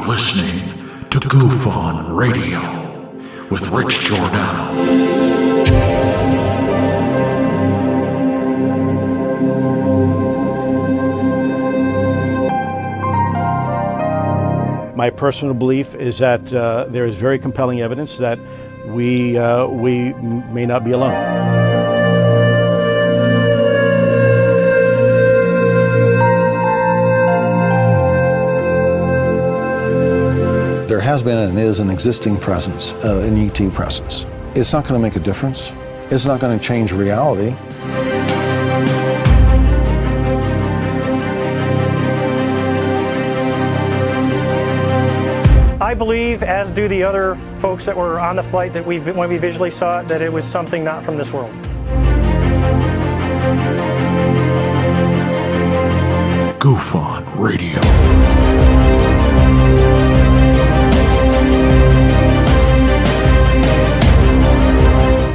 are listening to Goof On Radio with Rich Giordano. My personal belief is that there is very compelling evidence that we may not be alone. There has been and is an existing presence, an ET presence. It's not going to make a difference. It's not going to change reality. I believe, as do the other folks that were on the flight, that when we visually saw it, that it was something not from this world. Goof On Radio.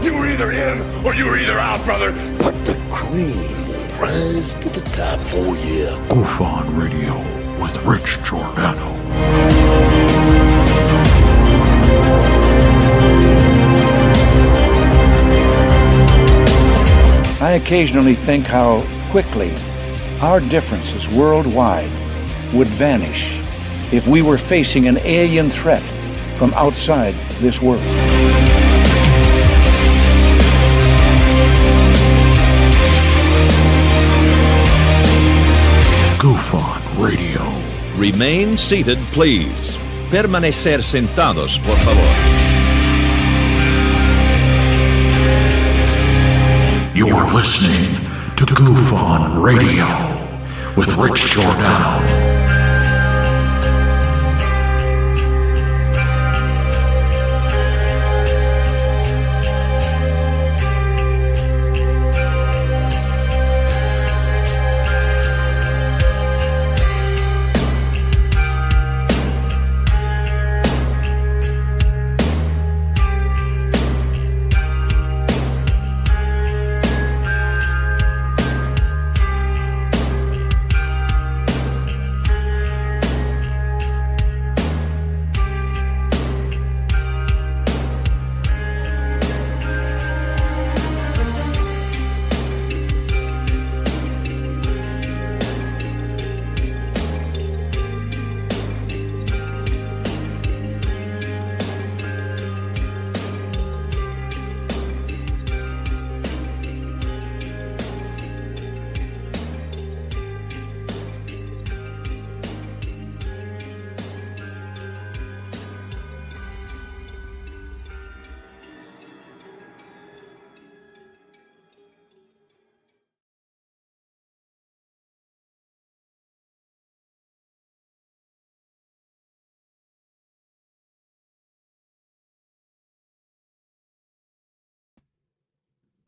You were either in or you were either out, brother. But the cream will rise to the top, oh yeah. Goof On Radio with Rich Giordano. I occasionally think how quickly our differences worldwide would vanish if we were facing an alien threat from outside this world. Goof On Radio. Remain seated, please. Permanecer sentados, por favor. You are listening to Goof On Radio with Rich Giordano.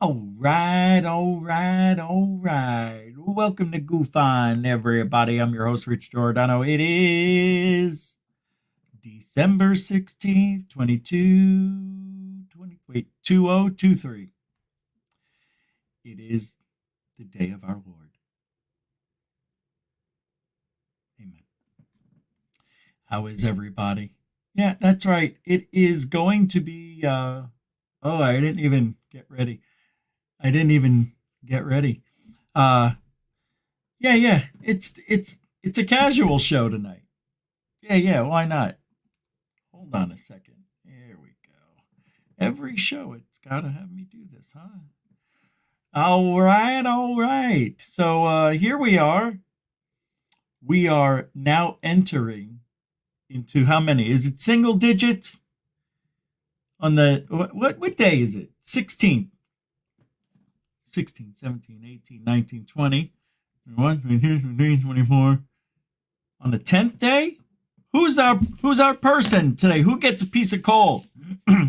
All right. Welcome to Goof On, everybody. I'm your host, Rich Giordano. It is December 16th, 2023. It is the day of our Lord. Amen. How is everybody? Yeah, that's right. It is going to be, I didn't even get ready. It's a casual show tonight. Yeah, why not? Hold on a second. There we go. Every show it's gotta have me do this, huh? All right. So here we are. We are now entering into how many? Is it single digits? On the what day is it? 16th. 16, 17, 18, 19, 20, 21, 22, 23, 24. On the 10th day? Who's our person today? Who gets a piece of coal?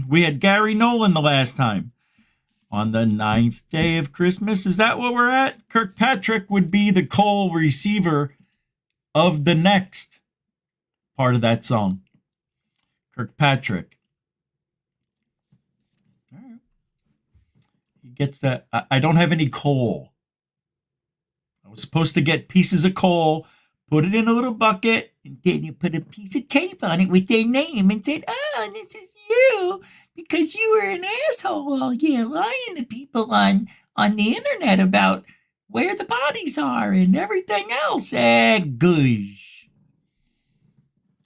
We had Gary Nolan the last time. On the 9th day of Christmas, is that what we're at? Kirkpatrick would be the coal receiver of the next part of that song. Kirkpatrick. Gets that. I don't have any coal. I was supposed to get pieces of coal, put it in a little bucket, And then you put a piece of tape on it with their name and said, oh, this is you because you were an asshole all year lying to people on the internet about where the bodies are and everything else. Goosh.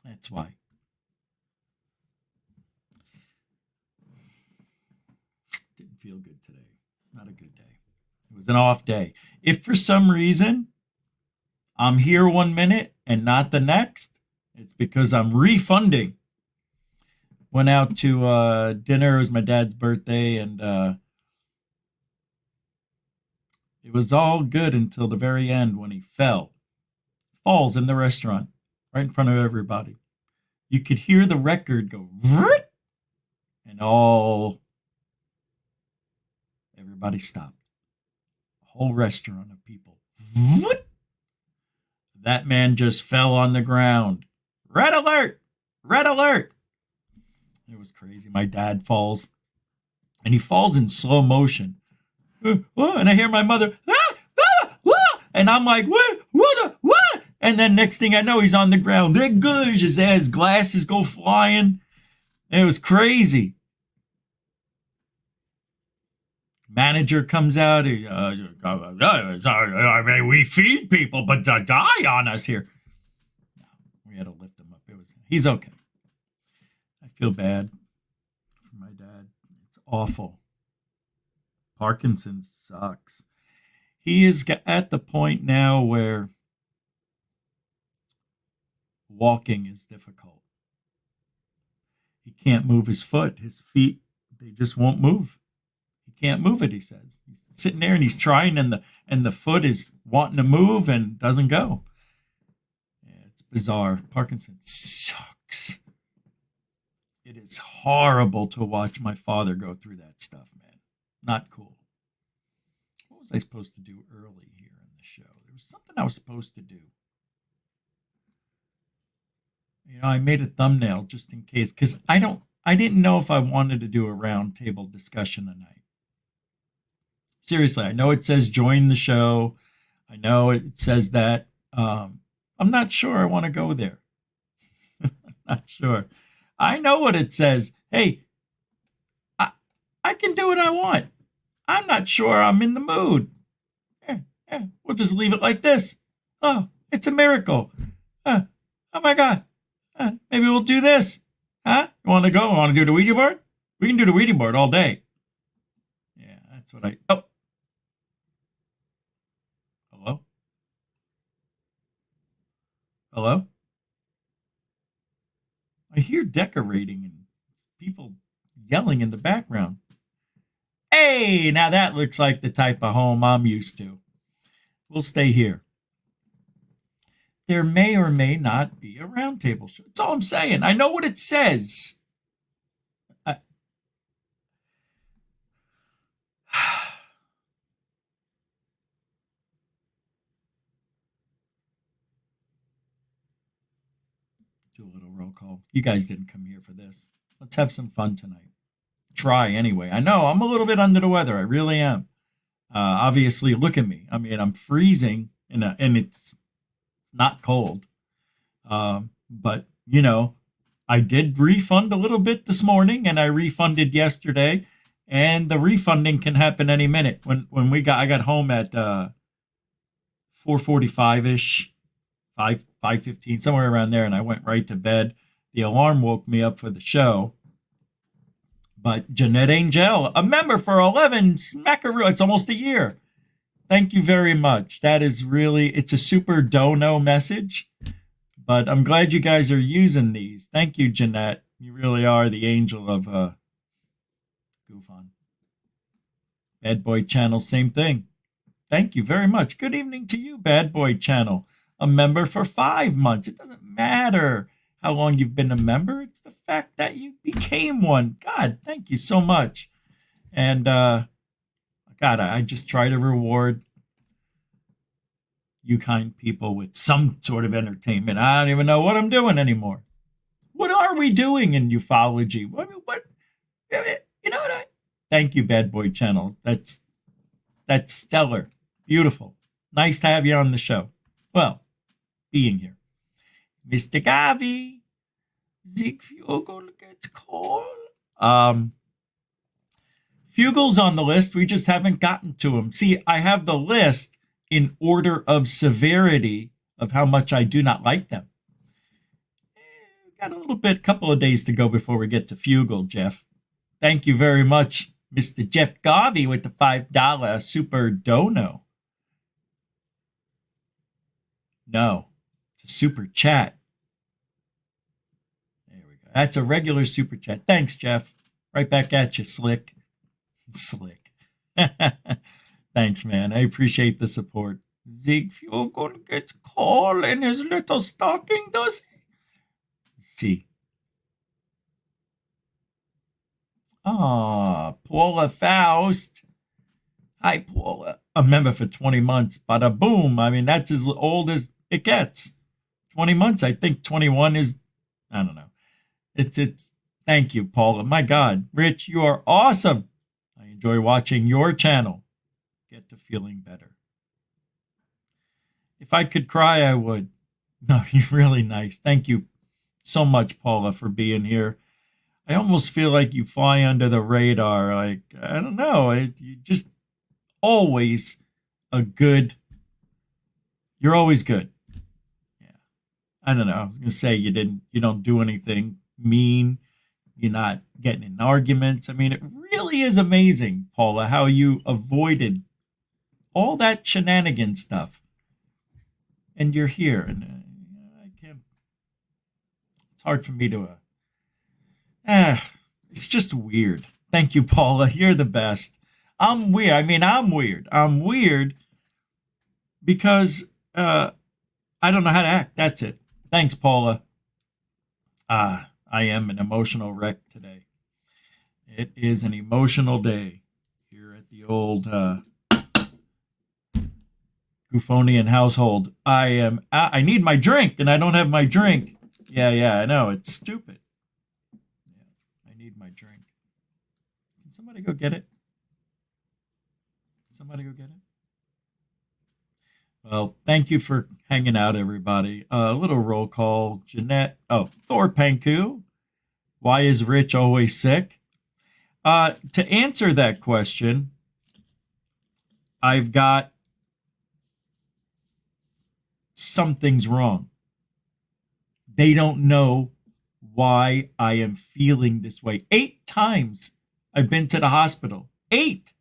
That's why. Didn't feel good today. Not a good day. It was an off day. If for some reason I'm here 1 minute and not the next, it's because I'm refunding. Went out to dinner. It was my dad's birthday, and it was all good until the very end when he falls in the restaurant right in front of everybody. You could hear the record go, and everybody stopped. A whole restaurant of people. That man just fell on the ground. Red alert! Red alert! It was crazy. My dad falls, and he falls in slow motion. And I hear my mother, and I'm like, what? And then next thing I know, he's on the ground. His glasses go flying. It was crazy. Manager comes out. I mean, we feed people, but die on us here. We had to lift him up. He's okay. I feel bad for my dad. It's awful. Parkinson's sucks. He is at the point now where walking is difficult. He can't move his foot. His feet, they just won't move. Can't move it, he says. He's sitting there and he's trying, and the foot is wanting to move and doesn't go. Yeah, it's bizarre. Parkinson's sucks. It is horrible to watch my father go through that stuff, man. Not cool. What was I supposed to do early here in the show? There was something I was supposed to do. I made a thumbnail just in case, because I didn't know if I wanted to do a round table discussion tonight. Seriously, I know it says join the show. I know it says that. I'm not sure I want to go there. Not sure. I know what it says. Hey, I can do what I want. I'm not sure I'm in the mood. We'll just leave it like this. Oh, it's a miracle. Oh my God. Maybe we'll do this. Huh? You want to go? Want to do the Ouija board? We can do the Ouija board all day. Yeah, that's what Oh. Hello? Hello? I hear decorating and people yelling in the background. Hey, now that looks like the type of home I'm used to. We'll stay here. There may or may not be a roundtable show. That's all I'm saying. I know what it says. Do a little roll call. You guys didn't come here for this. Let's have some fun tonight. Try anyway. I know I'm a little bit under the weather. I really am. Obviously, look at me. I mean, I'm freezing, and it's not cold. But, I did refund a little bit this morning, and I refunded yesterday, and the refunding can happen any minute. When I got home at 4:45-ish, 5:15, somewhere around there, and I went right to bed. The alarm woke me up for the show. But Jeanette Angel, a member for 11 smackaroo, it's almost a year. Thank you very much. That is really, it's a super dono message, but I'm glad you guys are using these. Thank you, Jeanette. You really are the angel of Goof On. Bad Boy Channel, same thing. Thank you very much. Good evening to you, Bad Boy Channel. A member for 5 months. It doesn't matter how long you've been a member. It's the fact that you became one. God, thank you so much. And God, I just try to reward you kind people with some sort of entertainment. I don't even know what I'm doing anymore. What are we doing in ufology? What? You know what? Thank you, Bad Boy Channel. That's stellar. Beautiful. Nice to have you on the show. Well, being here. Mr. Gavi. Zig Fugel gets called. Fugel's on the list. We just haven't gotten to him. See, I have the list in order of severity of how much I do not like them. Got a little bit, couple of days to go before we get to Fugel, Jeff. Thank you very much, Mr. Jeff Garvey, with the $5 super dono. No, it's a super chat. There we go. That's a regular super chat. Thanks, Jeff. Right back at you, Slick. Slick. Thanks, man. I appreciate the support. Zig Fugel gets coal in his little stocking, does he? See. Ah, Paula Faust. Hi, Paula. A member for 20 months. Bada boom. I mean, that's as old as it gets. 20 months. I think 21 is, I don't know. It's, thank you, Paula. My God. Rich, you are awesome. I enjoy watching your channel. Get to feeling better. If I could cry, I would. No, you're really nice. Thank you so much, Paula, for being here. I almost feel like you fly under the radar. Like, I don't know. You just always you're always good. Yeah. I don't know. I was going to say you don't do anything mean. You're not getting in arguments. I mean, it really is amazing, Paula, how you avoided all that shenanigan stuff. And you're here. And I can't, it's hard for me to, it's just weird. Thank you, Paula. You're the best. I'm weird. I mean, I'm weird. I'm weird because I don't know how to act. That's it. Thanks, Paula. I am an emotional wreck today. It is an emotional day here at the old Goofonian household. I need my drink and I don't have my drink. Yeah, I know. It's stupid. Yeah, I need my drink. Can somebody go get it? Somebody go get it? Well, thank you for hanging out, everybody. A little roll call. Jeanette. Oh, Thor Panku. Why is Rich always sick? To answer that question, I've got something's wrong. They don't know why I am feeling this way. 8 times I've been to the hospital. 8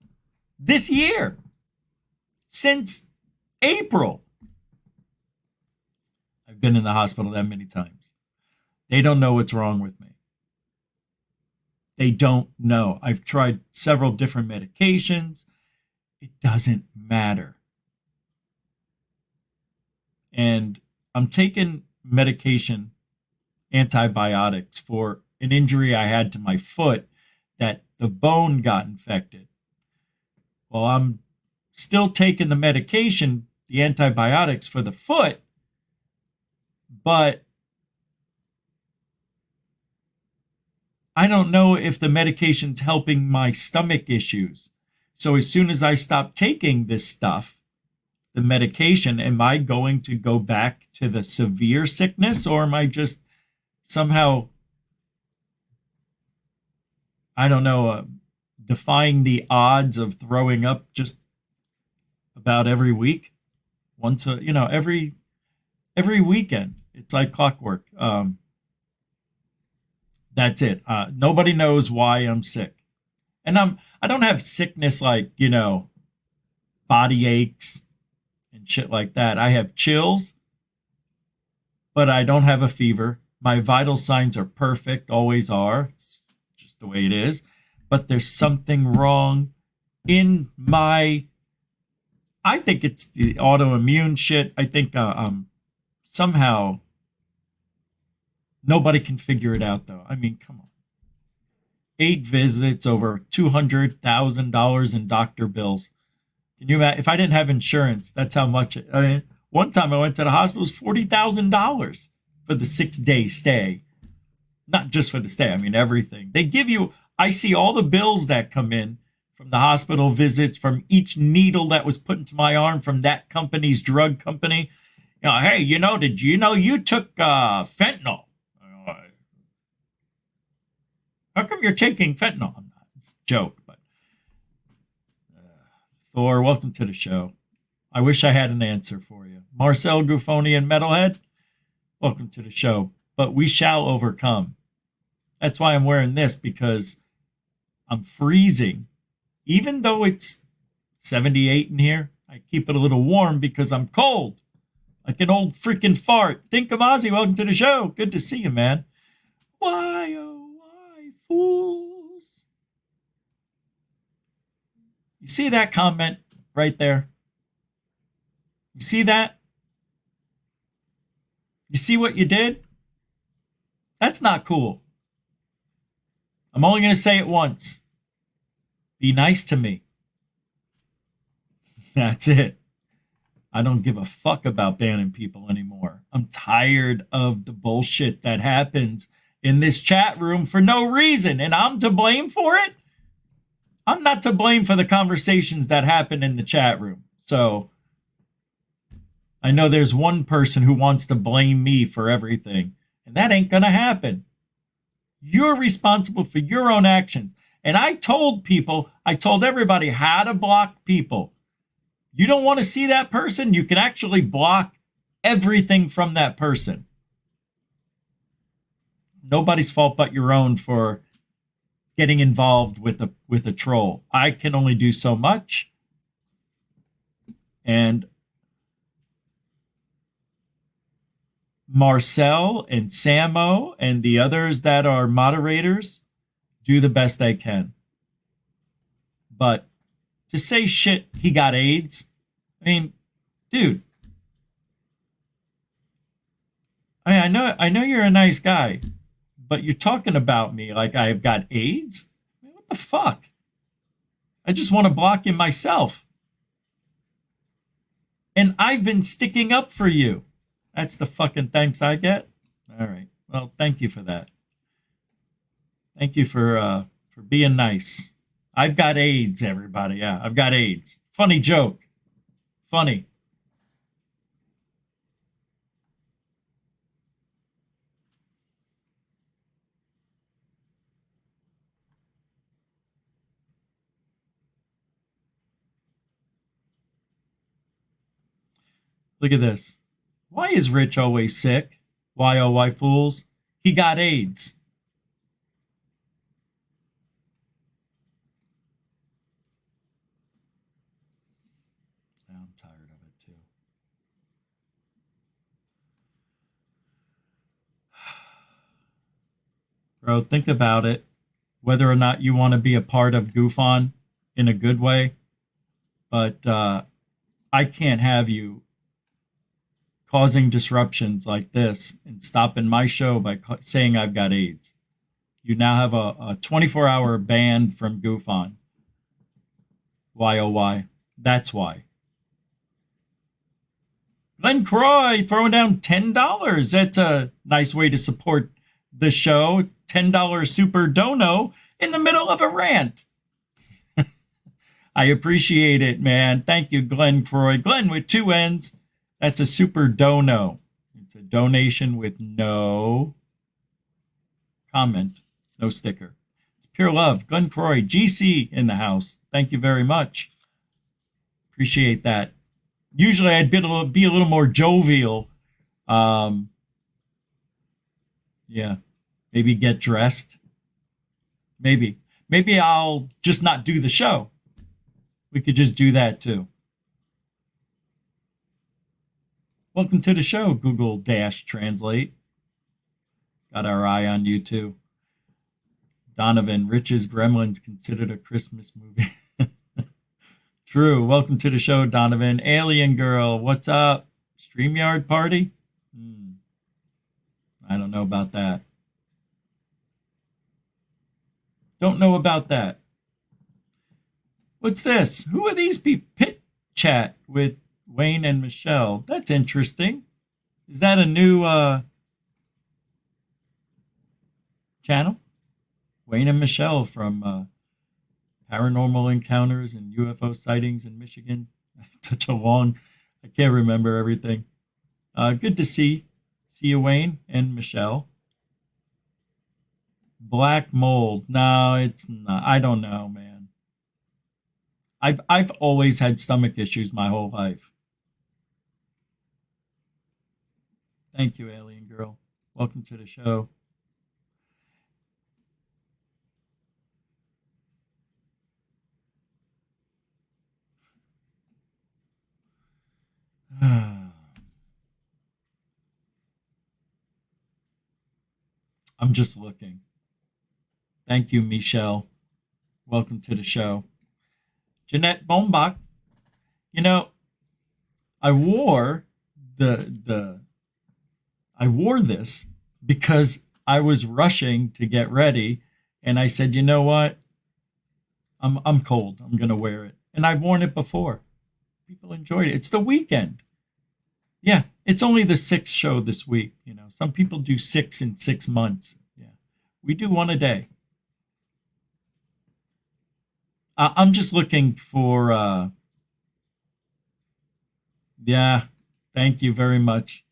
this year. Since April. I've been in the hospital that many times. They don't know what's wrong with me. They don't know. I've tried several different medications. It doesn't matter. And I'm taking medication, antibiotics, for an injury I had to my foot that the bone got infected. Well, I'm still taking the medication, the antibiotics for the foot, but I don't know if the medication's helping my stomach issues. So as soon as I stop taking this stuff, the medication, am I going to go back to the severe sickness, or am I just somehow, I don't know, defying the odds of throwing up just about every week? Every weekend. It's like clockwork. That's it. Nobody knows why I'm sick. And I don't have sickness like, body aches and shit like that. I have chills, but I don't have a fever. My vital signs are perfect, always are. It's just the way it is. But there's something wrong in my, I think it's the autoimmune shit. I think somehow nobody can figure it out, though. I mean, come on. 8 visits, over $200,000 in doctor bills. Can you imagine? If I didn't have insurance, that's how much. One time I went to the hospital, it was $40,000 for the 6-day stay. Not just for the stay, I mean, everything. They give you, I see all the bills that come in from the hospital visits, from each needle that was put into my arm from that company's drug company. Hey, did you know you took fentanyl? How come you're taking fentanyl? I'm not. It's a joke, but Thor, welcome to the show. I wish I had an answer for you. Marcel Gufonian Metalhead, welcome to the show. But we shall overcome. That's why I'm wearing this, because I'm freezing. Even though it's 78 in here, I keep it a little warm because I'm cold. Like an old freaking fart. Think of Ozzy, welcome to the show. Good to see you, man. Why, oh, why, fools? You see that comment right there? You see that? You see what you did? That's not cool. I'm only going to say it once. Be nice to me. That's it. I don't give a fuck about banning people anymore. I'm tired of the bullshit that happens in this chat room for no reason, and I'm to blame for it? I'm not to blame for the conversations that happen in the chat room. So I know there's one person who wants to blame me for everything, and that ain't gonna happen. You're responsible for your own actions. And I told everybody how to block people. You don't want to see that person? You can actually block everything from that person. Nobody's fault but your own for getting involved with a troll. I can only do so much. And Marcel and Samo and the others that are moderators do the best they can. But to say shit, he got AIDS. I mean, dude. I know you're a nice guy, but you're talking about me like I've got AIDS? I mean, what the fuck? I just want to block him myself. And I've been sticking up for you. That's the fucking thanks I get? All right. Well, thank you for that. Thank you for being nice. I've got AIDS, everybody. Yeah, I've got AIDS. Funny joke. Funny. Look at this. Why is Rich always sick? Why, oh, why, fools? He got AIDS. I'm tired of it, too. Bro, think about it. Whether or not you want to be a part of Goof On in a good way. But I can't have you causing disruptions like this and stopping my show by saying I've got AIDS. You now have a 24-hour ban from Goof On. Why, oh, why? That's why. Glenn Croy throwing down $10. That's a nice way to support the show. $10 super dono in the middle of a rant. I appreciate it, man. Thank you, Glenn Croy. Glenn with 2 N's. That's a super dono. It's a donation with no comment, no sticker. It's pure love. Glenn Croy, GC in the house. Thank you very much. Appreciate that. Usually I'd be a little more jovial. Yeah. Maybe get dressed. Maybe I'll just not do the show. We could just do that too. Welcome to the show, Google Translate. Got our eye on you too. Donovan, Rich's Gremlins considered a Christmas movie. True. Welcome to the show, Donovan. Alien Girl, what's up? StreamYard party? I don't know about that. Don't know about that. What's this? Who are these people? Pit chat with Wayne and Michelle. That's interesting. Is that a new channel? Wayne and Michelle from Paranormal Encounters and UFO Sightings in Michigan. Such a long, I can't remember everything. Good to see you, Wayne and Michelle. Black mold. No, it's not. I don't know, man. I've always had stomach issues my whole life. Thank you, Alien Girl. Welcome to the show. I'm just looking. Thank you, Michelle. Welcome to the show. Jeanette Bombach. You know, I wore this because I was rushing to get ready, and I said, you know what? I'm cold. I'm gonna wear it. And I've worn it before. People enjoyed it. It's the weekend. Yeah, it's only the 6th show this week. You know, some people do 6 in 6 months. Yeah, we do one a day. I'm just looking for. Yeah, thank you very much.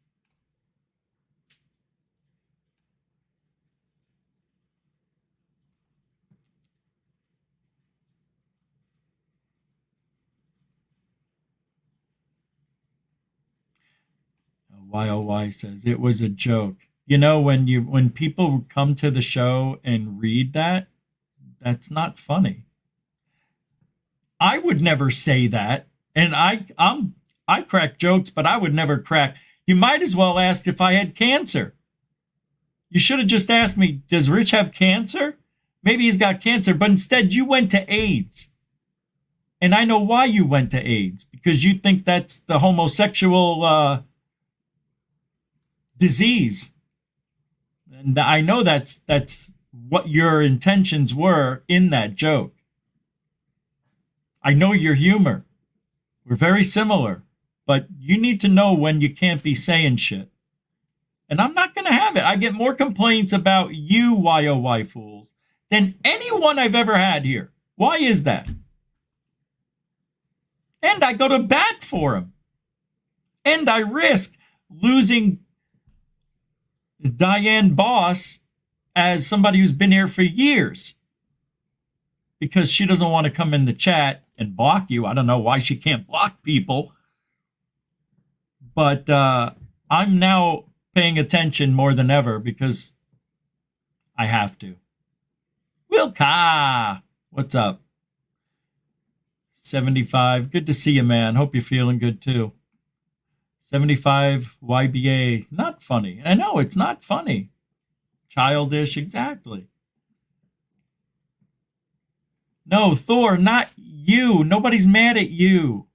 YOY says it was a joke. You know, when people come to the show and read that, that's not funny. I would never say that, and I crack jokes, but I would never crack. You might as well ask if I had cancer. You should have just asked me, does Rich have cancer? Maybe he's got cancer, but instead you went to AIDS. And I know why you went to AIDS, because you think that's the homosexual disease. And I know that's what your intentions were in that joke. I know your humor. We're very similar, but you need to know when you can't be saying shit. And I'm not going to have it. I get more complaints about you YOY fools than anyone I've ever had here. Why is that? And I go to bat for him. And I risk losing Diane Boss as somebody who's been here for years because she doesn't want to come in the chat and block you. I don't know why she can't block people. But I'm now paying attention more than ever because I have to. Wilka, what's up? 75, good to see you, man. Hope you're feeling good too. 75 YBA, not funny. I know, it's not funny. Childish, exactly. No, Thor, not you. Nobody's mad at you.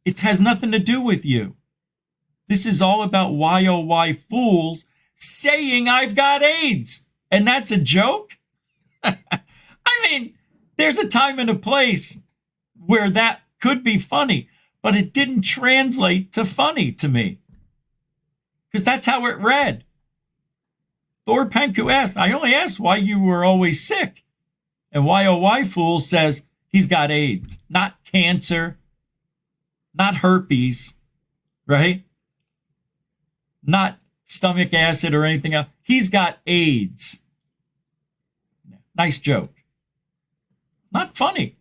It has nothing to do with you. This is all about YOY fools saying I've got AIDS. And that's a joke? I mean, there's a time and a place where that could be funny, but it didn't translate to funny to me. Because that's how it read. Thor Panku asked, I only asked why you were always sick. And YOY Fool says he's got AIDS, not cancer, not herpes, right? Not stomach acid or anything else. He's got AIDS. Nice joke. Not funny.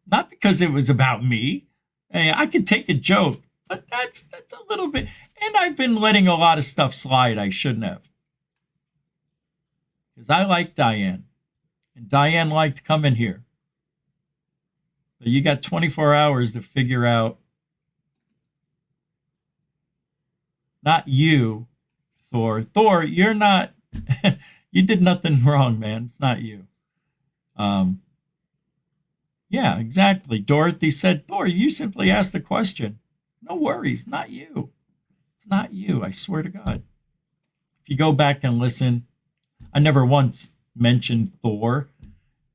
Not because it was about me. I could take a joke, but that's a little bit. And I've been letting a lot of stuff slide I shouldn't have. Because I like Diane. And Diane liked coming here. But you got 24 hours to figure out. Not you, Thor. Thor, you're not. You did nothing wrong, man. It's not you. Yeah, exactly. Dorothy said, Thor, you simply asked the question. No worries, not you. It's not you, I swear to God. If you go back and listen, I never once mentioned Thor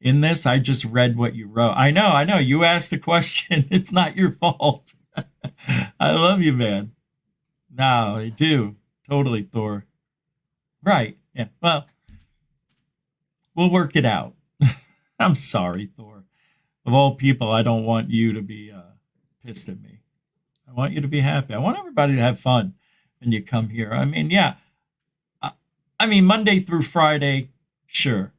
in this. I just read what you wrote. I know. You asked the question. It's not your fault. I love you, man. No, I do. Totally, Thor. Right. Yeah. Well, we'll work it out. I'm sorry, Thor. Of all people, I don't want you to be pissed at me. I want you to be happy. I want everybody to have fun. and you come here. I mean, yeah. I mean, Monday through Friday, sure.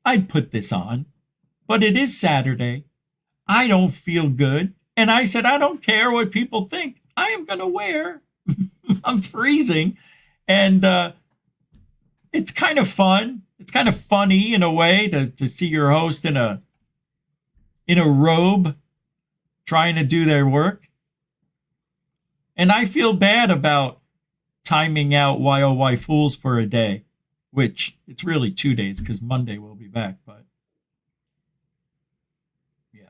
I'd put this on, but it is Saturday. I don't feel good. And I said, I don't care what people think. I am going to wear. I'm freezing. And it's kind of fun. It's kind of funny in a way to see your host in a robe trying to do their work. And I feel bad about timing out YOY Fools for a day, which it's really 2 days because Monday we'll be back. But yeah,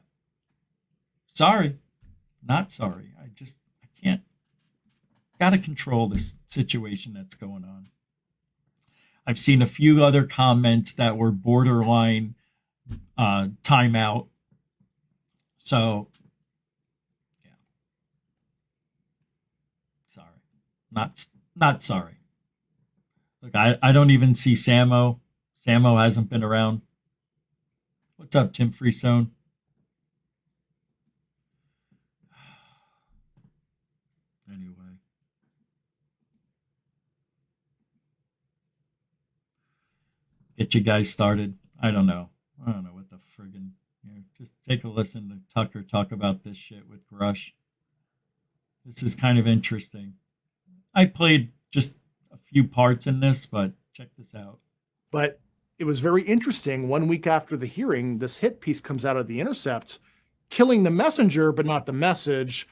sorry, not sorry. I can't. Got to control this situation that's going on. I've seen a few other comments that were borderline timeout. So, yeah. Sorry. Not sorry. Look, I don't even see Samo. Samo hasn't been around. What's up, Tim Freestone? Anyway. Get you guys started. I don't know what the friggin'. Just take a listen to Tucker talk about this shit with Grush. This is kind of interesting. I played just a few parts in this, but check this out. But it was very interesting. 1 week after the hearing, this hit piece comes out of The Intercept, killing the messenger, but not the message,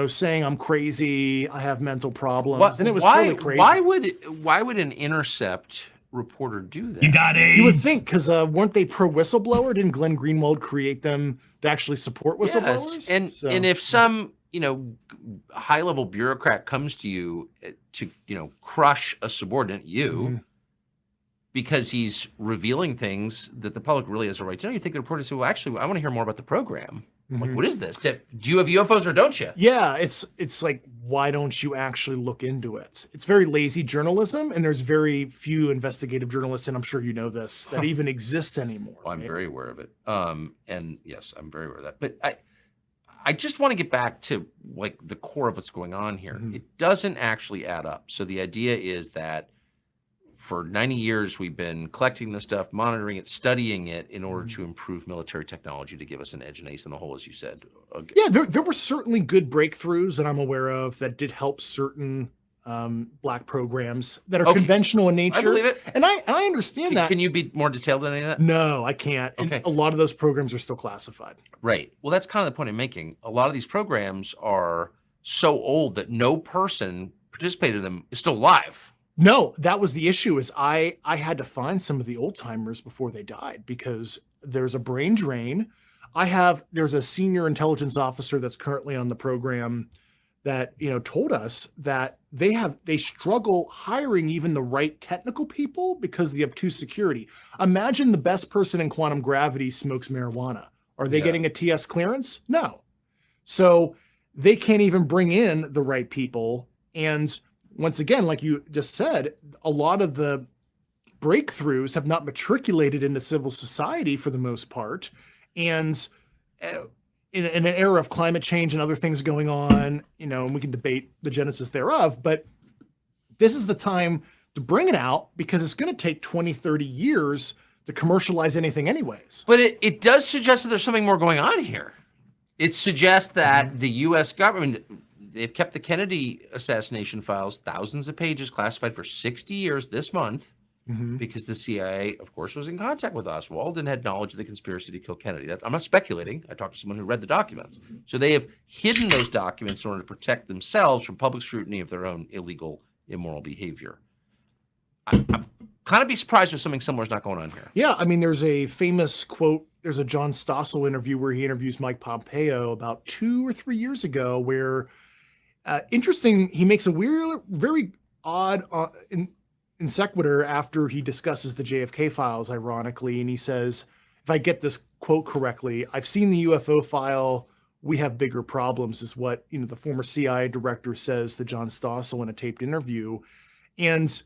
saying I'm crazy, I have mental problems. And it was totally crazy. Why would an Intercept reporter do that? You got AIDS. You would think, because weren't they pro-whistleblower? Didn't Glenn Greenwald create them to actually support whistleblowers? Yes. And if some high-level bureaucrat comes to you to crush a subordinate, because he's revealing things that the public really has a right to know, you think the reporter says, well, actually, I want to hear more about the program. Like, what is this? Do you have UFOs or don't you? Yeah, it's like, why don't you actually look into it? It's very lazy journalism, and there's very few investigative journalists, and I'm sure you know this, that even exist anymore. Well, I'm very aware of it. And yes, I'm very aware of that. But I just want to get back to like the core of what's going on here. It doesn't actually add up. So the idea is that for 90 years, we've been collecting this stuff, monitoring it, studying it in order to improve military technology to give us an edge and ace in the hole, as you said. Okay. Yeah, there were certainly good breakthroughs that I'm aware of that did help certain black programs that are conventional in nature. I believe it. And I understand that. Can you be more detailed than any of that? No, I can't. Okay. And a lot of those programs are still classified. Right. Well, that's kind of the point I'm making. A lot of these programs are so old that no person participated in them is still alive. No, that was the issue. Is I had to find some of the old timers before they died because there's a brain drain. There's a senior intelligence officer that's currently on the program that told us that they struggle hiring even the right technical people because of the obtuse security. Imagine the best person in quantum gravity smokes marijuana. Are they getting a TS clearance? No. So they can't even bring in the right people. And once again, like you just said, a lot of the breakthroughs have not matriculated into civil society for the most part. And in an era of climate change and other things going on, and we can debate the genesis thereof, but this is the time to bring it out because it's going to take 20, 30 years to commercialize anything anyways. But it does suggest that there's something more going on here. It suggests that the U.S. government, they've kept the Kennedy assassination files, thousands of pages classified for 60 years this month, because the CIA, of course, was in contact with Oswald and had knowledge of the conspiracy to kill Kennedy. I'm not speculating. I talked to someone who read the documents. So they have hidden those documents in order to protect themselves from public scrutiny of their own illegal, immoral behavior. I'm kind of be surprised if something similar is not going on here. Yeah, I mean, there's a famous quote. There's a John Stossel interview where he interviews Mike Pompeo about 2 or 3 years ago where interesting, he makes a weird, very odd in sequitur after he discusses the JFK files, ironically, and he says, if I get this quote correctly, I've seen the UFO file, we have bigger problems, is what the former CIA director says to John Stossel in a taped interview. And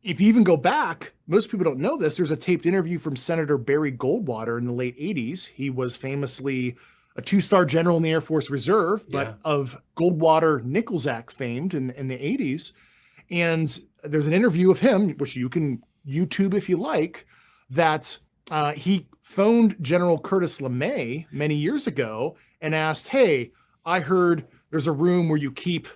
if you even go back, most people don't know this, there's a taped interview from Senator Barry Goldwater in the late 80s. He was famously a 2-star general in the Air Force Reserve, but Yeah. of Goldwater Nickelsack famed in the 80s. And there's an interview of him, which you can YouTube if you like, that he phoned General Curtis LeMay many years ago and asked, hey, I heard there's a room where you keep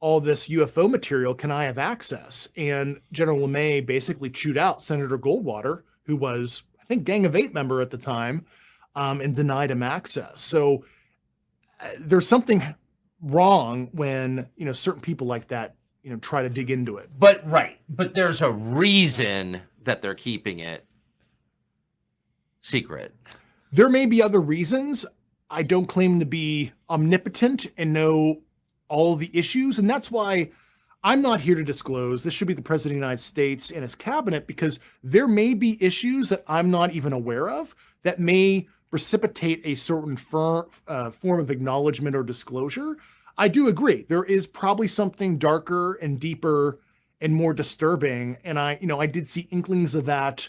all this UFO material. Can I have access? And General LeMay basically chewed out Senator Goldwater, who was, I think, Gang of Eight member at the time, and denied him access. So there's something wrong when, certain people like that, try to dig into it. But there's a reason that they're keeping it secret. There may be other reasons. I don't claim to be omnipotent and know all the issues. And that's why I'm not here to disclose. This should be the President of the United States and his cabinet, because there may be issues that I'm not even aware of that may precipitate a certain form of acknowledgement or disclosure. I do agree. There is probably something darker and deeper and more disturbing. And I did see inklings of that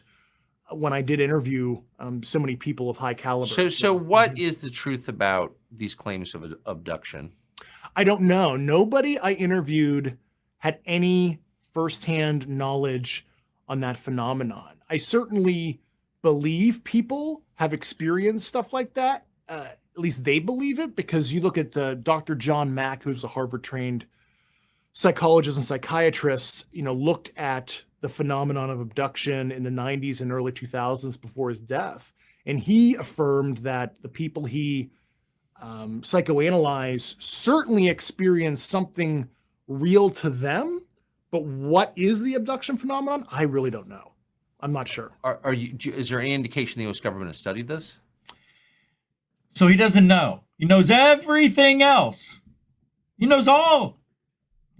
when I did interview so many people of high caliber. So what is the truth about these claims of abduction? I don't know. Nobody I interviewed had any firsthand knowledge on that phenomenon. I certainly believe people have experienced stuff like that. At least they believe it, because you look at Dr. John Mack, who's a Harvard-trained psychologist and psychiatrist, looked at the phenomenon of abduction in the 90s and early 2000s before his death. And he affirmed that the people he psychoanalyzed certainly experienced something real to them. But what is the abduction phenomenon? I really don't know. I'm not sure. Is there any indication the U.S. government has studied this? So he doesn't know. He knows everything else. He knows all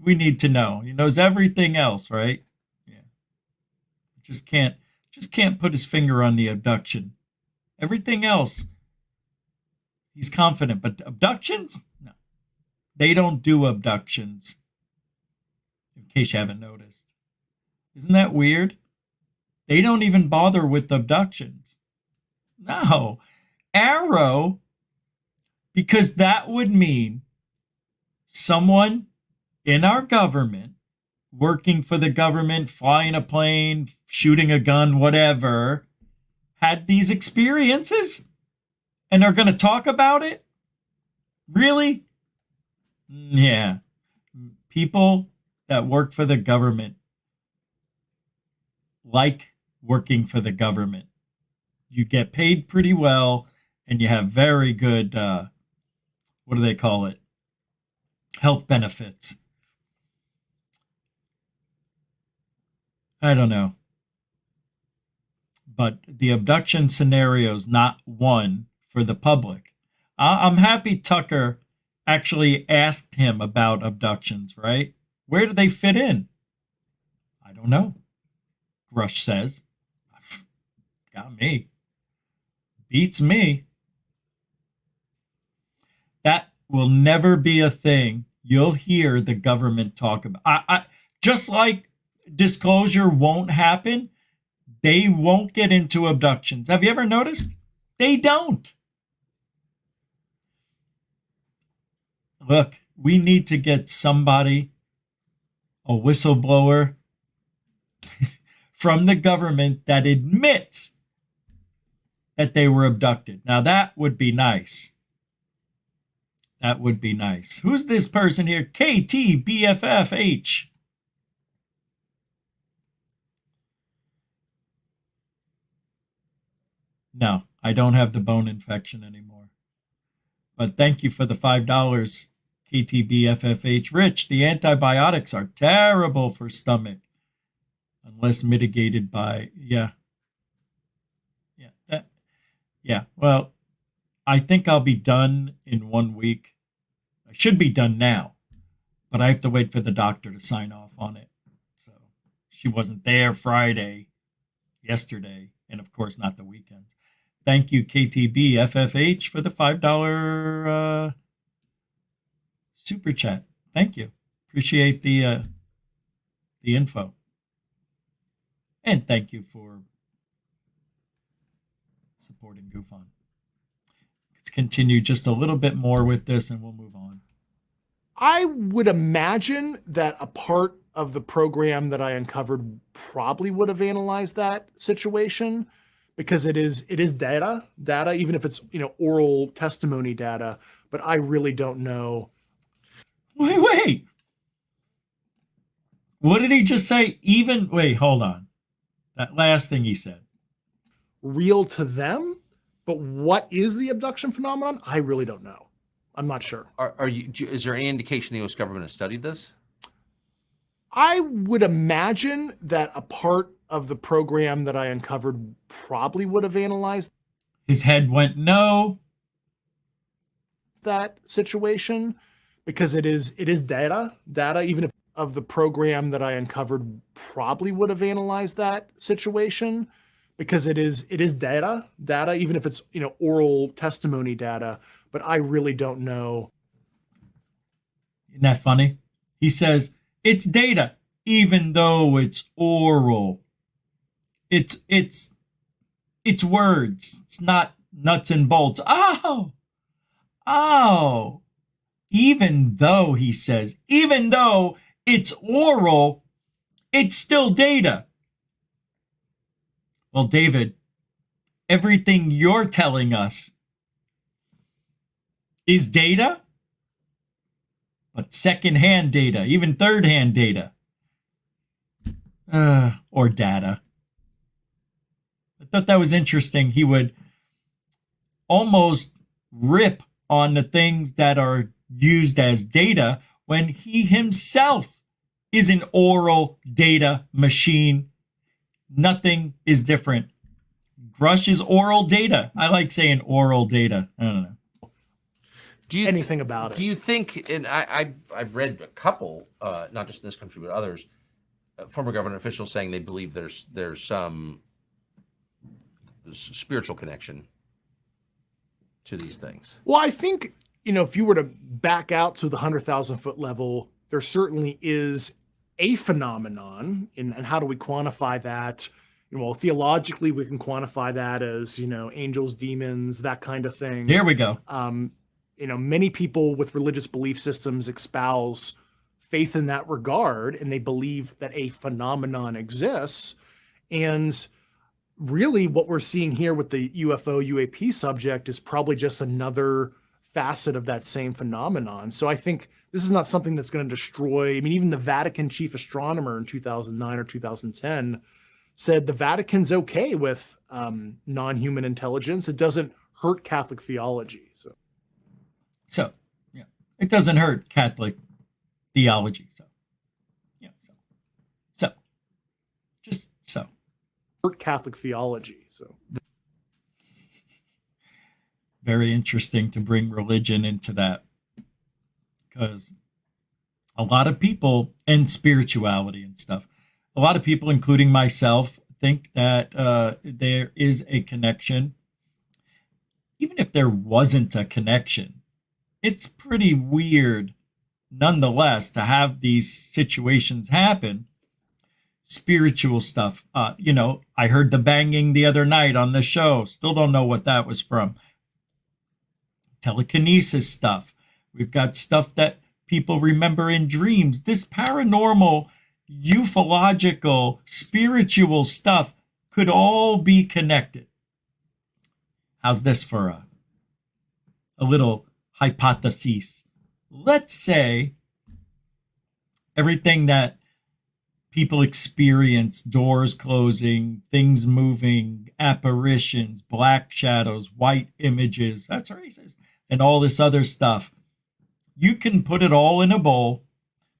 we need to know. He knows everything else, right? Yeah. Just can't put his finger on the abduction. Everything else, he's confident, but abductions? No. They don't do abductions. In case you haven't noticed. Isn't that weird? They don't even bother with abductions. No. Arrow, because that would mean someone in our government, working for the government, flying a plane, shooting a gun, whatever, had these experiences and are going to talk about it? Really? Yeah. People that work for the government like working for the government. You get paid pretty well and you have very good, what do they call it? Health benefits. I don't know. But the abduction scenario is not one for the public. I'm happy Tucker actually asked him about abductions, right? Where do they fit in? I don't know. Grush says. Got me. Beats me. That will never be a thing you'll hear the government talk about. I just like disclosure won't happen, they won't get into abductions. Have you ever noticed? They don't. Look, we need to get somebody, a whistleblower from the government that admits that they were abducted. Now that would be nice. That would be nice. Who's this person here? KTBFFH. No, I don't have the bone infection anymore. But thank you for the $5, KTBFFH. Rich, the antibiotics are terrible for stomach. Unless mitigated by, well, I think I'll be done in 1 week. I should be done now, but I have to wait for the doctor to sign off on it. So she wasn't there yesterday, and of course not the weekends. Thank you, KTB FFH, for the $5 super chat. Thank you. Appreciate the info. And thank you for supporting GoofOn. continue just a little bit more with this and we'll move on. I would imagine that a part of the program that I uncovered probably would have analyzed that situation, because it is data, even if it's, oral testimony data, but I really don't know. Wait. What did he just say? Wait, hold on. That last thing he said. Real to them, but what is the abduction phenomenon? I really don't know. I'm not sure. Is there any indication the U.S. government has studied this? I would imagine that a part of the program that I uncovered probably would have analyzed. His head went no. That situation, because it is data, even if of the program that I uncovered probably would have analyzed that situation, because it is data, even if it's, oral testimony data, but I really don't know. Isn't that funny? He says it's data, even though it's oral. It's words. It's not nuts and bolts. Oh. Even though, he says, even though it's oral, it's still data. Well, David, everything you're telling us is data, but secondhand data, even third-hand data, or data. I thought that was interesting. He would almost rip on the things that are used as data when he himself is an oral data machine. Nothing is different. Grush is oral data. I like saying oral data. I don't know. Anything about it? Do you think, and I've read a couple, not just in this country, but others, former government officials saying they believe there's some spiritual connection to these things. Well, I think, if you were to back out to the 100,000-foot level, there certainly is a phenomenon. And how do we quantify that? Well, theologically, we can quantify that as, angels, demons, that kind of thing. There we go. Many people with religious belief systems espouse faith in that regard, and they believe that a phenomenon exists. And really what we're seeing here with the UFO UAP subject is probably just another facet of that same phenomenon. So I think this is not something that's going to destroy. Even the Vatican chief astronomer in 2009 or 2010 said the Vatican's okay with non-human intelligence. It doesn't hurt Catholic theology. So, yeah, it doesn't hurt Catholic theology. So, just so. Hurt Catholic theology. So. Very interesting to bring religion into that, because a lot of people, and spirituality and stuff, a lot of people, including myself, think that there is a connection. Even if there wasn't a connection, it's pretty weird nonetheless to have these situations happen. Spiritual stuff. I heard the banging the other night on the show. Still don't know what that was from. Telekinesis stuff. We've got stuff that people remember in dreams. This paranormal, ufological, spiritual stuff could all be connected. How's this for a little hypothesis? Let's say everything that people experience, doors closing, things moving, apparitions, black shadows, white images, that's racist, and all this other stuff. You can put it all in a bowl,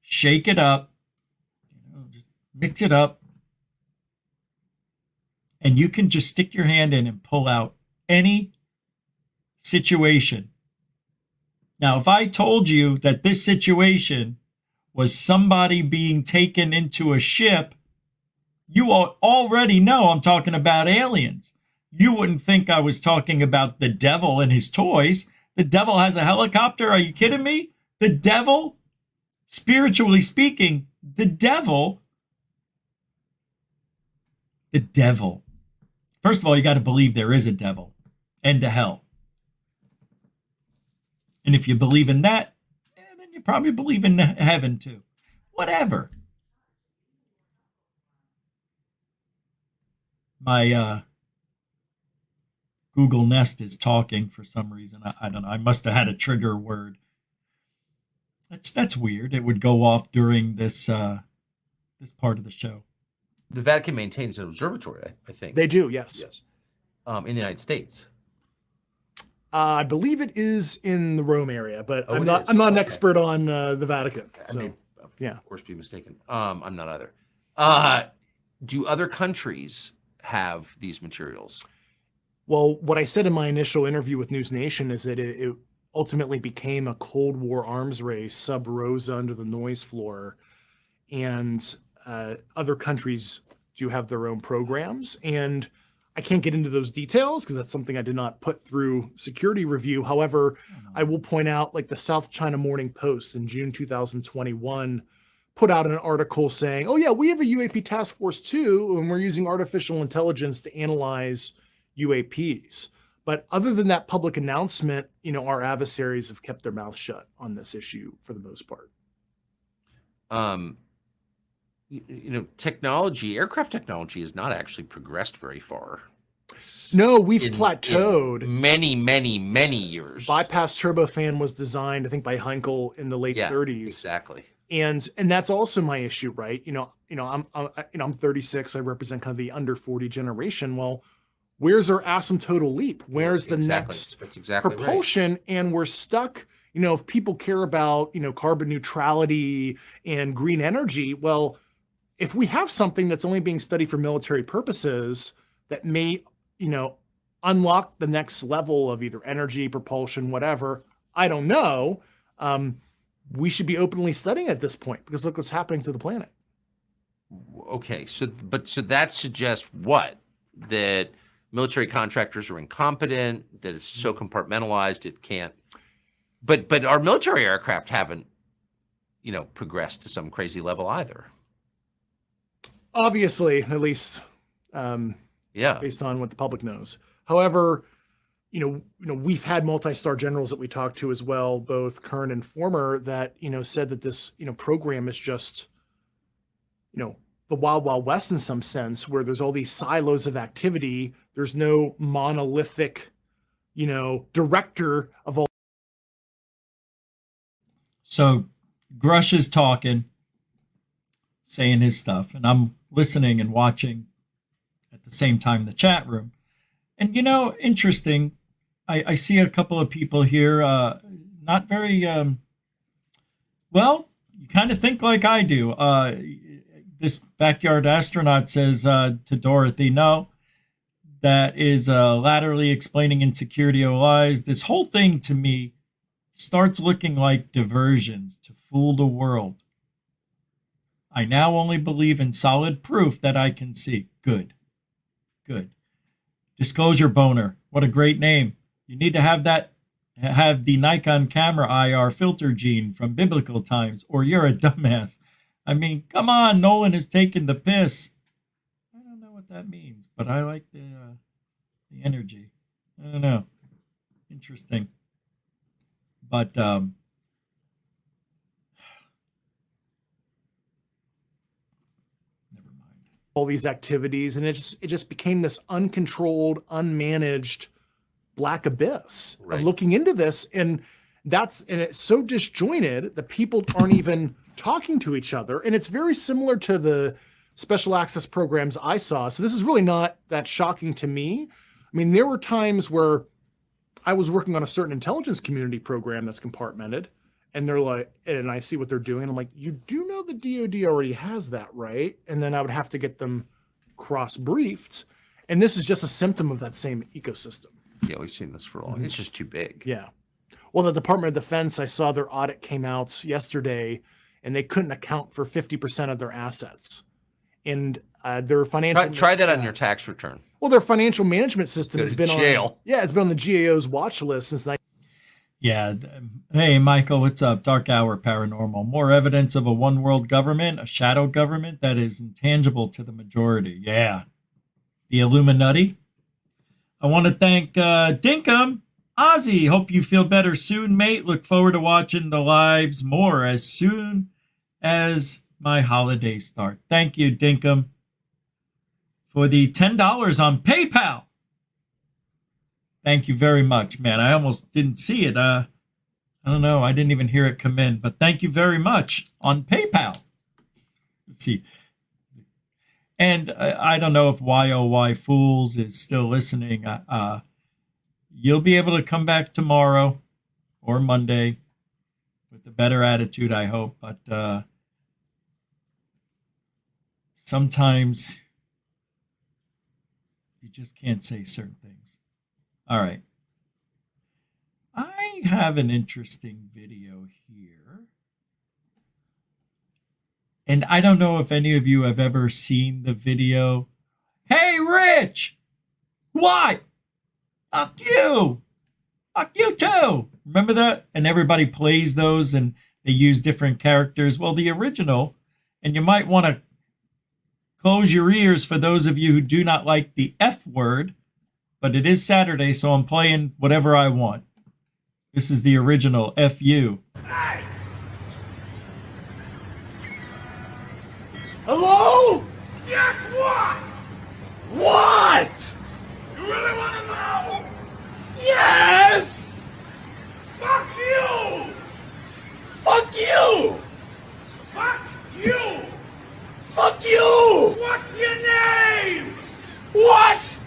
shake it up, just mix it up, and you can just stick your hand in and pull out any situation. Now, if I told you that this situation was somebody being taken into a ship, you already know I'm talking about aliens. You wouldn't think I was talking about the devil and his toys. The devil has a helicopter. Are you kidding me? The devil, spiritually speaking, the devil. First of all, you got to believe there is a devil and a hell. And if you believe in that, then you probably believe in heaven too. Whatever. My Google Nest is talking for some reason. I don't know. I must have had a trigger word. That's weird. It would go off during this part of the show. The Vatican maintains an observatory, I think. They do, yes. Yes. In the United States. I believe it is in the Rome area, but Oh, I'm it not. is? I'm not an Okay. expert on the Vatican. I so, may, yeah. of course, be mistaken. I'm not either. Do other countries have these materials? Well, what I said in my initial interview with News Nation is that it ultimately became a Cold War arms race, sub rosa under the noise floor, and other countries do have their own programs. And I can't get into those details because that's something I did not put through security review. However, I will point out, like the South China Morning Post in June 2021 put out an article saying, oh yeah, we have a UAP task force too, and we're using artificial intelligence to analyze UAPs. But other than that public announcement, our adversaries have kept their mouth shut on this issue for the most part. Technology, aircraft technology has not actually progressed very far. No, we've plateaued. In many years. Bypass turbofan was designed, I think, by Heinkel in the late 30s. Exactly. And that's also my issue, right? I'm 36. I represent kind of the under 40 generation. Well, where's our asymptotal leap? Where's the next propulsion? Right. And we're stuck. If people care about carbon neutrality and green energy, well, if we have something that's only being studied for military purposes that may unlock the next level of either energy, propulsion, whatever, I don't know. We should be openly studying at this point because look what's happening to the planet. Okay, so that suggests what? That military contractors are incompetent, that it's so compartmentalized it can't. But our military aircraft haven't, progressed to some crazy level either. Obviously, at least, based on what the public knows. However, we've had multi-star generals that we talked to as well, both current and former, that said that this program is just the wild west in some sense, where there's all these silos of activity. There's no monolithic director of all. So Grush is talking, saying his stuff, and I'm listening and watching at the same time in the chat room. And interesting, I see a couple of people here, not very well, you kind of think like I do. This backyard astronaut says to Dorothy, no, that is laterally explaining insecurity of lies. This whole thing to me starts looking like diversions to fool the world. I now only believe in solid proof that I can see. Good. Disclosure Boner. What a great name. You need to have the Nikon camera IR filter gene from biblical times, or you're a dumbass. I mean, come on, Nolan is taking the piss. I don't know what that means, but I like the energy. I don't know. Interesting. But never mind. All these activities, and it just became this uncontrolled, unmanaged black abyss of looking into this, and it's so disjointed that people aren't even talking to each other, and it's very similar to the special access programs I saw. So this is really not that shocking to me. I mean, there were times where I was working on a certain intelligence community program that's compartmented, and they're like, and I see what they're doing. I'm like, you do know the DoD already has that, right? And then I would have to get them cross-briefed. And this is just a symptom of that same ecosystem. Yeah, we've seen this for a long. It's just too big. Yeah. Well, the Department of Defense, I saw their audit came out yesterday, and they couldn't account for 50% of their assets. And their financial... Try that on your tax return. Well, their financial management system Go has to been jail. it's been on the GAO's watch list since... Yeah. Hey, Michael, what's up? Dark Hour Paranormal. More evidence of a one world government, a shadow government that is intangible to the majority. Yeah. The Illuminati. I want to thank Dinkum Ozzy, hope you feel better soon, mate. Look forward to watching the lives more as soon as my holidays start. Thank you, Dinkum, for the $10 on PayPal. Thank you very much, man. I almost didn't see it. I don't know. I didn't even hear it come in, but thank you very much on PayPal. Let's see. And I don't know if YOY Fools is still listening. You'll be able to come back tomorrow or Monday with a better attitude, I hope. But sometimes you just can't say certain things. All right. I have an interesting video here. And I don't know if any of you have ever seen the video. Hey, Rich! What? Fuck you! Fuck you too! Remember that? And everybody plays those and they use different characters. Well, the original, and you might want to close your ears for those of you who do not like the F word, but it is Saturday, so I'm playing whatever I want. This is the original FU. Hey! Hello? Guess what? What? You really want to know? Yes! Fuck you! Fuck you! Fuck you! Fuck you! What's your name? What?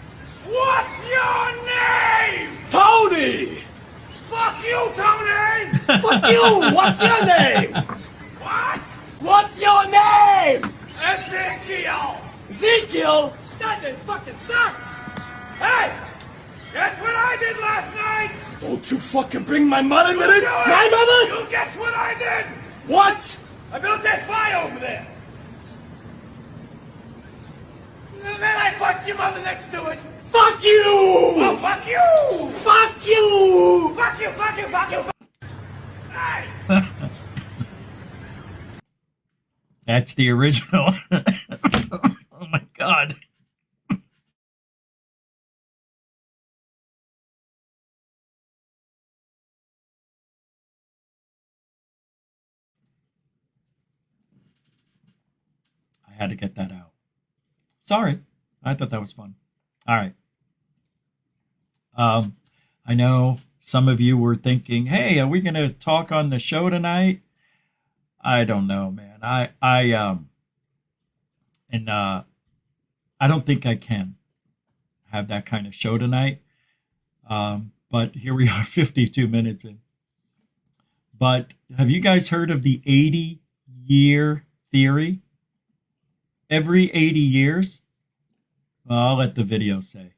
What's your name? Tony! Fuck you, Tony! Fuck you! What's your name? What? What's your name? Ezekiel! Ezekiel? That name fucking sucks! Hey! Guess what I did last night? Don't you fucking bring my mother into You this! do it. My mother? You guess what I did? What? I built that fire over there. And then I fucked your mother next to it. Fuck you! Oh, fuck you! Fuck you! Fuck you, fuck you, fuck you, fuck you. Hey! That's the original. Oh my God. I had to get that out. Sorry. I thought that was fun. All right. I know some of you were thinking, hey, are we going to talk on the show tonight? I don't know, man. I don't think I can have that kind of show tonight. But here we are 52 minutes in. But have you guys heard of the 80-year theory? Every 80 years? Well, I'll let the video say.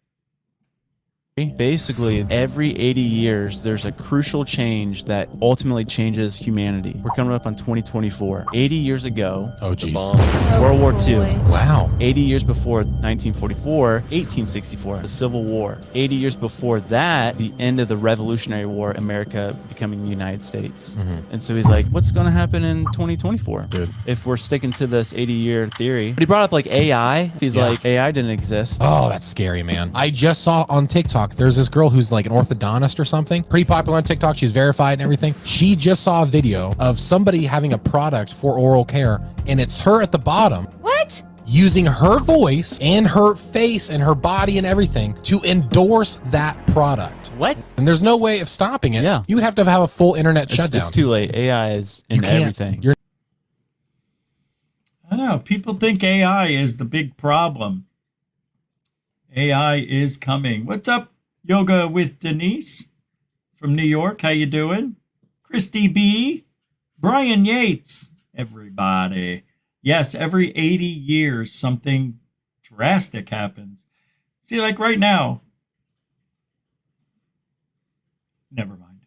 Basically, every 80 years, there's a crucial change that ultimately changes humanity. We're coming up on 2024. 80 years ago, oh, geez. World War II. Wow. 80 years before 1944, 1864, the Civil War. 80 years before that, the end of the Revolutionary War, America becoming the United States. And so he's like, what's going to happen in 2024? Good. If we're sticking to this 80-year theory. But he brought up like AI. He's like, AI didn't exist. Oh, that's scary, man. I just saw on TikTok, there's this girl who's like an orthodontist or something, pretty popular on TikTok. She's verified and everything. She just saw a video of somebody having a product for oral care, and it's her at the bottom. What? Using her voice and her face and her body and everything to endorse that product. What? And there's no way of stopping it. Yeah. You would have to have a full internet shutdown. It's too late. AI is in everything. I don't know. People think AI is the big problem. AI is coming. What's up, Yoga with Denise from New York? How you doing? Christy B. Brian Yates. Everybody. Yes, every 80 years, something drastic happens. See, like right now. Never mind.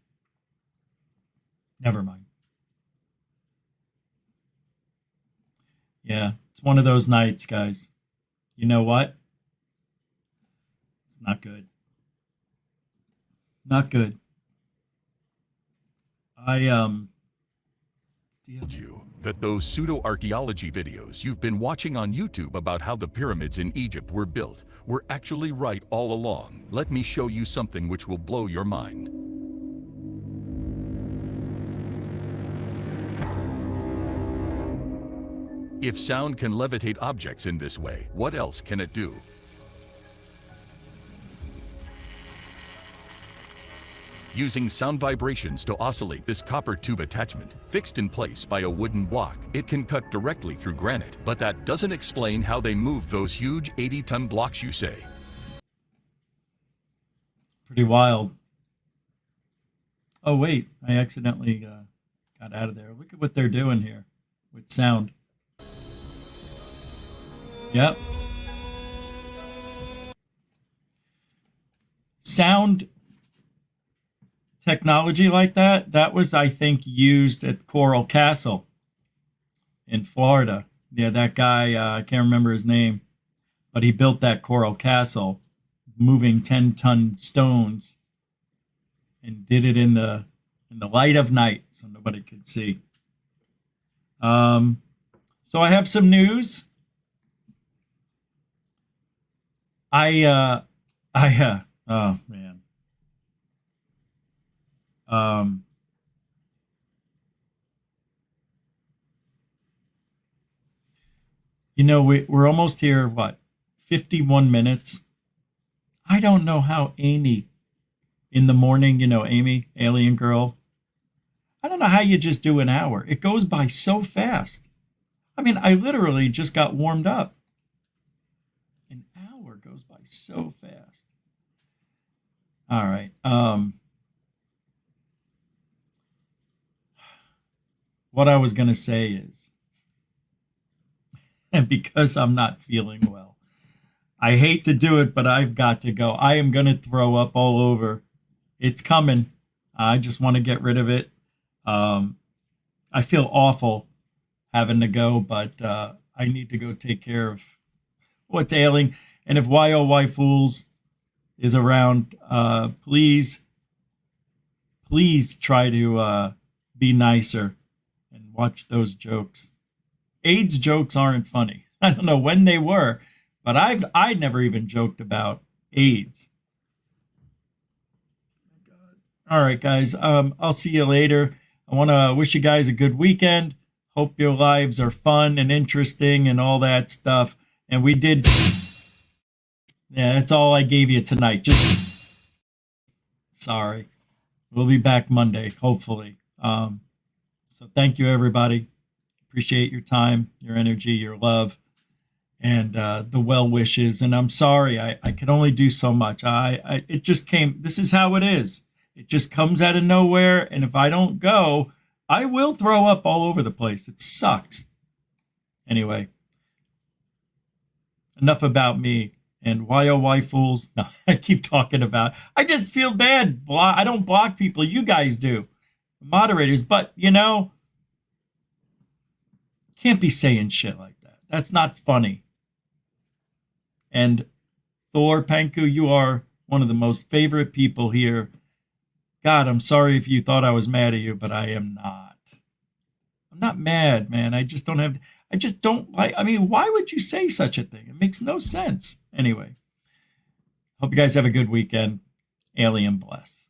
Never mind. Yeah, it's one of those nights, guys. You know what? It's not good. Not good. you that those pseudo-archaeology videos you've been watching on YouTube about how the pyramids in Egypt were built were actually right all along. Let me show you something which will blow your mind. If sound can levitate objects in this way, what else can it do? Using sound vibrations to oscillate this copper tube attachment, fixed in place by a wooden block, it can cut directly through granite. But that doesn't explain how they move those huge 80-ton blocks, you say. Pretty wild. Oh, wait. I accidentally got out of there. Look at what they're doing here with sound. Yep. Sound technology like that was, I think, used at Coral Castle in Florida. Yeah, that guy, I can't remember his name, but he built that Coral Castle, moving 10-ton stones, and did it in the light of night so nobody could see. So I have some news. Oh man. You know, we're almost here, what, 51 minutes? I don't know how Amy in the morning, you know, Amy, alien girl, I don't know how you just do an hour. It goes by so fast. I mean, I literally just got warmed up. An hour goes by so fast. All right. What I was going to say is, and because I'm not feeling well, I hate to do it, but I've got to go. I am going to throw up all over. It's coming. I just want to get rid of it. I feel awful having to go, but I need to go take care of what's ailing. And if YOY Fools is around, please try to be nicer and watch those jokes. AIDS jokes aren't funny. I don't know when they were, but I never even joked about AIDS. All right, guys. I'll see you later. I want to wish you guys a good weekend. Hope your lives are fun and interesting and all that stuff. And we did. Yeah, that's all I gave you tonight. Just sorry. We'll be back Monday, hopefully. So thank you, everybody. Appreciate your time, your energy, your love, and the well wishes. And I'm sorry, I can only do so much. It just came. This is how it is. It just comes out of nowhere. And if I don't go, I will throw up all over the place. It sucks. Anyway, enough about me. And YOY Fools. No, I keep talking about. I just feel bad. I don't block people. You guys do. Moderators. But, you know, can't be saying shit like that. That's not funny. And Thor, Panku, you are one of the most favorite people here. God, I'm sorry if you thought I was mad at you, but I am not. I'm not mad, man. I just don't like, I mean, why would you say such a thing? It makes no sense. Anyway, hope you guys have a good weekend. Alien bless.